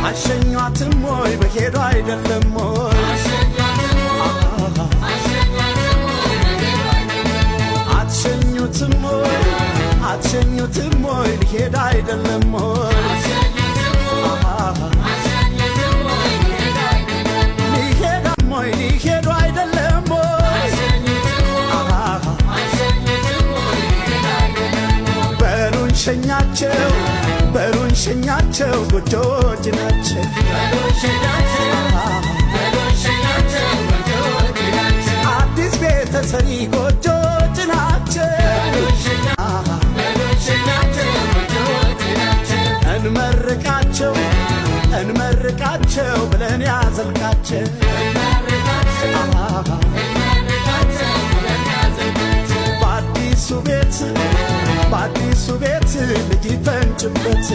አሸኛትም ወይ በሄዱ አይደለም ወይ አትሸኙትም ወይ ሊሄድ አይደለም ወይ ሊሄዱ አይደለም ወይ በሉን ሸኛቸው ጎጆች ናቸው አዲስ ቤተሰሪ ጎጆች ናቸው እንመርቃቸው ብለን ያዘልቃቸው በአዲሱ ቤት ልጅ ይፈንጭበት